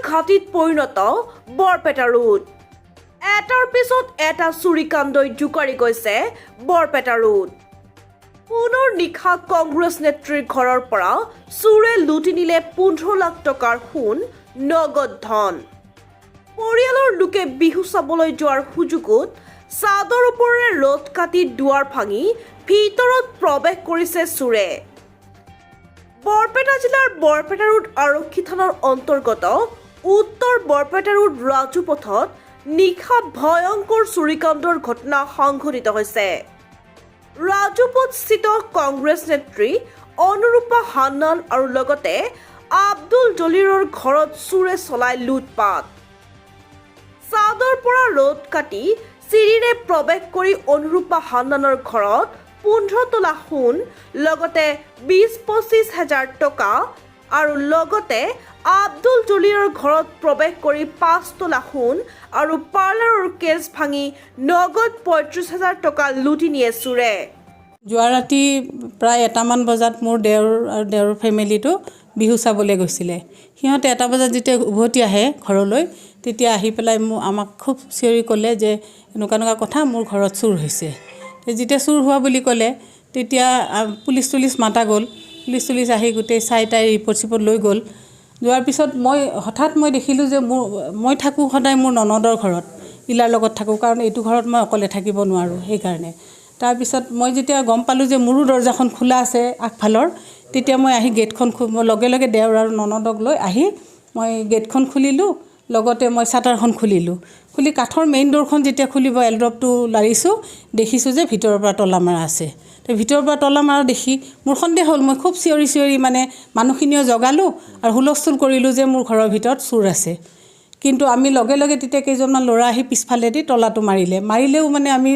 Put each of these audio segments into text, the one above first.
ঘাটিত পৰিণত বৰপেটা ৰোড এটাৰ পিছত এটা চুৰিকাণ্ডই জোকাৰি গৈছে বৰপেটা ৰোড পুনৰ নিশা কংগ্ৰেছ নেত্ৰীৰ ঘৰৰ পৰা চোৰে লুটি নিলে 15 লাখ টকাৰ সোণ নগদ ধন পৰিয়ালৰ লোকে বিহু চাবলৈ যোৱাৰ সুযোগত চাদৰ ওপৰেৰে ৰদ কাটি দুৱাৰ ভাঙি ভিতৰত প্ৰৱেশ কৰিছে চোৰে বৰপেটা জিলাৰ বৰপেটা ৰোড আৰক্ষী থানাৰ অন্তৰ্গত উত্তৰ বৰপেটা ৰোড ৰাজুপথত নিশা ভয়ংকৰ চুৰিকাণ্ডৰ ঘটনা সংঘটিত হৈছে ৰাজুপথস্থিত কংগ্ৰেছ নেত্ৰী অনুৰূপা হান্নান আৰু লগতে আব্দুল জলিৰৰ ঘৰত চোৰে চলাই লুটপাট চাদৰ পৰা ৰদ কাটি চিৰিৰে প্ৰৱেশ কৰি অনুৰূপা হান্নানৰ ঘৰত 15 তোলা সোণ লগতে 20-25 হাজাৰ টকা আৰু লগতে আব্দুল জলিৰৰ ঘৰত প্ৰৱেশ কৰি 5 তোলা সোণ আৰু পাৰ্লাৰৰ কেছ ভাঙি নগদ 35 হাজাৰ টকা লুটি নিয়ে চোৰে যোৱা ৰাতি প্ৰায় 1মান বজাত মোৰ দেউৰ আৰু দেউৰ ফেমিলিটো বিহু চাবলৈ গৈছিলে সিহঁতে 1 বজাত যেতিয়া উভতি আহে ঘৰলৈ তেতিয়া আহি পেলাই আমাক খুব চিঞৰি ক'লে যে এনেকুৱা কথা মোৰ ঘৰত চুৰ হৈছে যেতিয়া চুৰ হোৱা বুলি ক'লে তেতিয়া পুলিচ মাতা গ'ল পুলিচ আহি গোটেই চাই তাই ৰিপৰ্ট লৈ গ'ল যোৱাৰ পিছত হঠাৎ মই দেখিলোঁ যে মই থাকোঁ সদায় মোৰ ননদৰ ঘৰত ইলাৰ লগত থাকোঁ কাৰণ এইটো ঘৰত মই অকলে থাকিব নোৱাৰোঁ সেইকাৰণে তাৰপিছত মই যেতিয়া গম পালোঁ যে মোৰো দৰ্জাখন খোলা আছে আগফালৰ তেতিয়া মই আহি গেটখন লগে লগে দেউৰ আৰু ননদক লৈ আহি মই গেটখন খুলিলোঁ লগতে মই চাটাৰখন খুলি কাঠৰ মেইন ডোৰখন যেতিয়া খুলিব এলড্ৰপটো লাৰিছোঁ দেখিছোঁ যে ভিতৰৰ পৰা তলা মাৰা আছে তো ভিতৰৰ পৰা তলা মাৰা দেখি মোৰ সন্দেহ হ'ল মই খুব চিঞৰি মানে মানুহখিনিও জগালোঁ আৰু হুলস্থুল কৰিলোঁ যে মোৰ ঘৰৰ ভিতৰত চোৰ আছে কিন্তু আমি লগে লগে তেতিয়া কেইজনমান ল'ৰা আহি পিছফালেদি তলাটো মাৰিলেও মানে আমি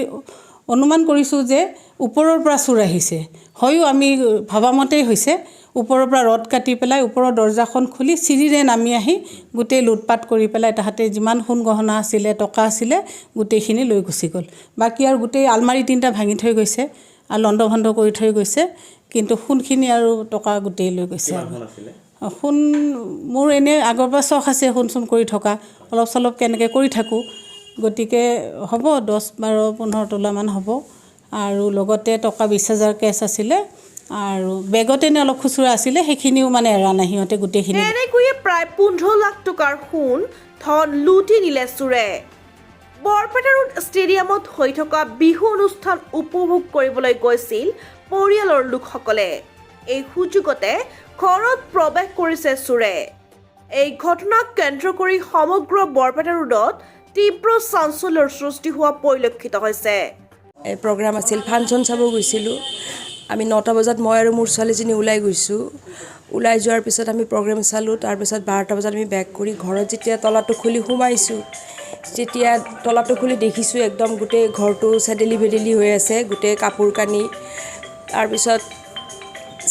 অনুমান কৰিছোঁ যে ওপৰৰ পৰা চোৰ আহিছে হয়ও আমি ভাবামতেই হৈছে ওপৰৰ পৰা ৰড কাটি পেলাই ওপৰৰ দৰ্জাখন খুলি চিৰিৰে নামি আহি গোটেই লুটপাট কৰি পেলাই তাহাঁতে যিমান সোণ গহনা আছিলে টকা আছিলে গোটেইখিনি লৈ গুচি গ'ল বাকী আৰু গোটেই আলমাৰি 3টা ভাঙি থৈ গৈছে আৰু লণ্ডভণ্ড কৰি থৈ গৈছে কিন্তু সোণখিনি আৰু টকা গোটেই লৈ গৈছে সোণ মোৰ এনে আগৰ পৰা চখ আছে সোণ চোন কৰি থকা অলপ চলপ কেনেকৈ কৰি থাকোঁ গতিকে হ'ব 10-12-15 তোলামান হ'ব আৰু লগতে টকা 20,000 কেছ আছিলে আৰু বেগতে নে অলপ খুচুৰা আছিলে সেইখিনিও মানে এৰা নাই সিহঁতে গোটেইখিনি এনেকৈয়ে প্ৰায় 15 লাখ টকাৰ সোণ ধন লুটি নিলে চোৰে বৰপেটা ৰোড ষ্টেডিয়ামত হৈ থকা বিহু অনুষ্ঠান উপভোগ কৰিবলৈ গৈছিল পৰিয়ালৰ লোকসকলে এই সুযোগতে ঘৰত প্ৰৱেশ কৰিছে চোৰে এই ঘটনাক কেন্দ্ৰ কৰি সমগ্ৰ বৰপেটা ৰোডত তীব্ৰ চাঞ্চল্যৰ সৃষ্টি হোৱা পৰিলক্ষিত হৈছে এই প্ৰগ্ৰাম আছিল ফাংচন চাব গৈছিলোঁ আমি 9টা বজাত মই আৰু মোৰ ছোৱালীজনী ওলাই গৈছোঁ ওলাই যোৱাৰ পিছত আমি প্ৰগ্ৰাম চালোঁ তাৰপিছত 12টা বজাত আমি বেক কৰি ঘৰত যেতিয়া তলাটো খুলি সোমাইছোঁ তেতিয়া তলাটো খুলি দেখিছোঁ একদম গোটেই ঘৰটো চেদেলি ভেদেলি হৈ আছে গোটেই কাপোৰ কানি তাৰপিছত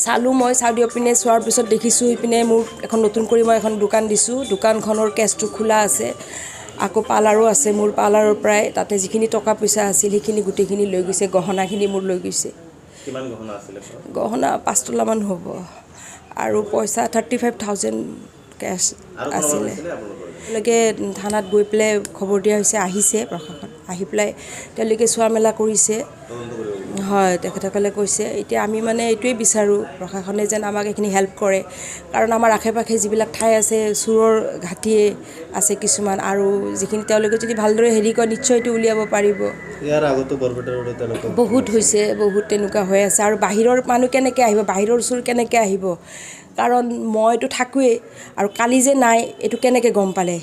চালোঁ মই চাউদি পিনে চোৱাৰ পিছত দেখিছোঁ ইপিনে মোৰ এখন নতুন কৰি মই এখন দোকান দিছোঁ দোকানখনৰ কেছটো খোলা আছে আকৌ পাৰ্লাৰো আছে মোৰ পাৰ্লাৰৰ পৰাই তাতে যিখিনি টকা পইচা আছিল সেইখিনি গোটেইখিনি লৈ গৈছে গহনাখিনি মোৰ লৈ গৈছে কিমান গহনা আছিল গহনা 5 তোলামান হ'ব আৰু পইচা 35,000 কেছ আছিলে তেওঁলোকে থানাত গৈ পেলাই খবৰ দিয়া হৈছে আহিছে প্ৰশাসন আহি পেলাই তেওঁলোকে চোৱা মেলা কৰিছে হয় তেখেতসকলে কৈছে এতিয়া আমি মানে এইটোৱে বিচাৰোঁ প্ৰশাসনে যেন আমাক এইখিনি হেল্প কৰে কাৰণ আমাৰ আশে পাশে যিবিলাক ঠাই আছে চোৰৰ ঘাটিয়ে আছে কিছুমান আৰু যিখিনি তেওঁলোকে যদি ভালদৰে হেৰি কৰে নিশ্চয় এইটো উলিয়াব পাৰিব ইয়াৰ আগতো বৰপেটা ৰোডত তেনেকুৱা বহুত হৈছে বহুত তেনেকুৱা হৈ আছে আৰু বাহিৰৰ মানুহ কেনেকৈ আহিব বাহিৰৰ চোৰ কেনেকৈ আহিব কাৰণ মইতো থাকোৱেই আৰু কালি যে নাই এইটো কেনেকৈ গম পালে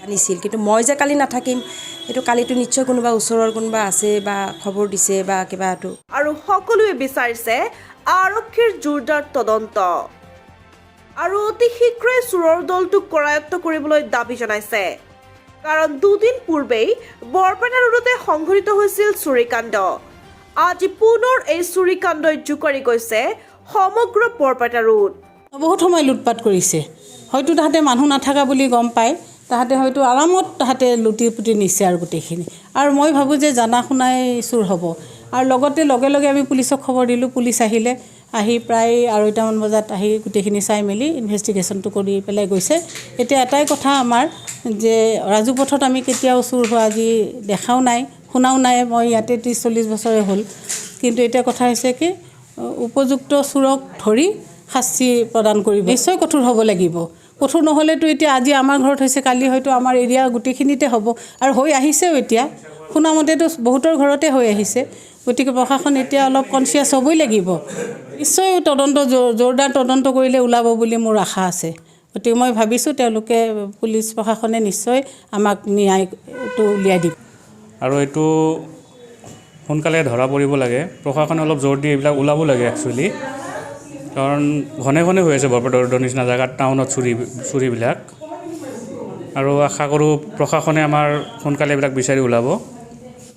আনিছিল কিন্তু মই যে কালি নাথাকিম এইটো কালিতো নিশ্চয় কোনোবা ওচৰৰ কোনোবা আছে বা খবৰ দিছে বা কিবাটো আৰু সকলোৱে বিচাৰিছে আৰক্ষীৰ জোৰদাৰ তদন্ত আৰু অতি শীঘ্ৰেই চোৰৰ দলটোক কৰায়ত্ব কৰিবলৈ দাবী জনাইছে কাৰণ দুদিন পূৰ্বেই বৰপেটা ৰোডতে সংঘটিত হৈছিল চুৰিকাণ্ড আজি পুনৰ এই চুৰিকাণ্ডই জোকাৰি গৈছে সমগ্ৰ বৰপেটা ৰোড বহুত সময় লুটপাট কৰিছে হয়তো তাহাঁতে মানুহ নাথাকা বুলি গম পায় তাহাঁতে হয়তো আৰামত তাহাঁতে লুটি পুটি নিছে আৰু গোটেইখিনি আৰু মই ভাবোঁ যে জানা শুনাই চুৰ হ'ব আৰু লগতে লগে লগে আমি পুলিচক খবৰ দিলোঁ পুলিচ আহিলে আহি প্ৰায় 2:30মান বজাত আহি গোটেইখিনি চাই মেলি ইনভেষ্টিগেশ্যনটো কৰি পেলাই গৈছে। এতিয়া এটাই কথা আমাৰ যে ৰাজুপথত আমি কেতিয়াও চুৰ হোৱা আজি দেখাও নাই, শুনাও নাই। মই ইয়াতে 30-40 বছৰে হ'ল। কিন্তু এতিয়া কথা হৈছে কি উপযুক্ত চোৰক ধৰি শাস্তি প্ৰদান কৰিব, নিশ্চয় কঠোৰ হ'ব লাগিব। কঠোৰ নহ'লেতো এতিয়া আজি আমাৰ ঘৰত হৈছে, কালি হয়তো আমাৰ এৰিয়া গোটেইখিনিতে হ'ব আৰু হৈ আহিছেও। এতিয়া শুনামতেতো বহুতৰ ঘৰতে হৈ আহিছে। গতিকে প্ৰশাসন এতিয়া অলপ কনচিয়াছ হ'বই লাগিব। নিশ্চয় তদন্ত জোৰদাৰ তদন্ত কৰিলে ওলাব বুলি মোৰ আশা আছে। গতিকে মই ভাবিছোঁ তেওঁলোকে পুলিচ প্ৰশাসনে নিশ্চয় আমাক ন্যায়টো উলিয়াই দিব। আৰু এইটো সোনকালে ধৰা পৰিব লাগে। প্ৰশাসনে অলপ জোৰ দি এইবিলাক ওলাব লাগে একচুৱেলি, কাৰণ ঘনে ঘনে হৈ আছে বৰপেটা ৰোডৰ নিচিনা জেগাত টাউনত চুৰিবিলাক। আৰু আশা কৰোঁ প্ৰশাসনে আমাৰ সোনকালে এইবিলাক বিচাৰি ওলাব।